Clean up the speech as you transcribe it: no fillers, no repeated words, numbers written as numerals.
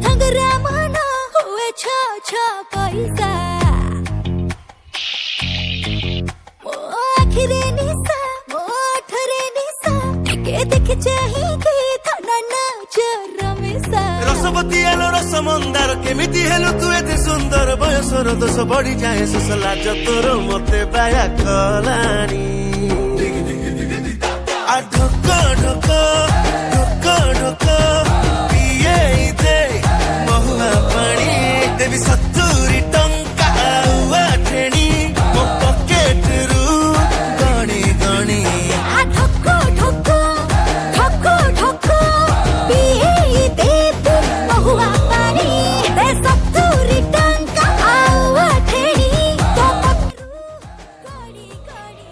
थंगरा माना हुए छा छा पैसा मो आखिरे निशा मो ठरे निशा के देख चाही के थाना नाच रमेशा रसवती आलो रस मंदार केमिति हेलु तू एते सुंदर बयसर दोष बढ़ी जाए शेष लाज तोर मते बाया कलानी आ ढोक ढोक ढोक ढोक पिए दे महुआ पानी देवी 70 टंका आउआ ठेणी मो पॉकेट रु गणी गणी आ ठोको ठोको ठोको ठोको पिए दे तू महुआ पानी दे 70 टंका आउआ ठेणी तो पटरू गड़ी गड़ी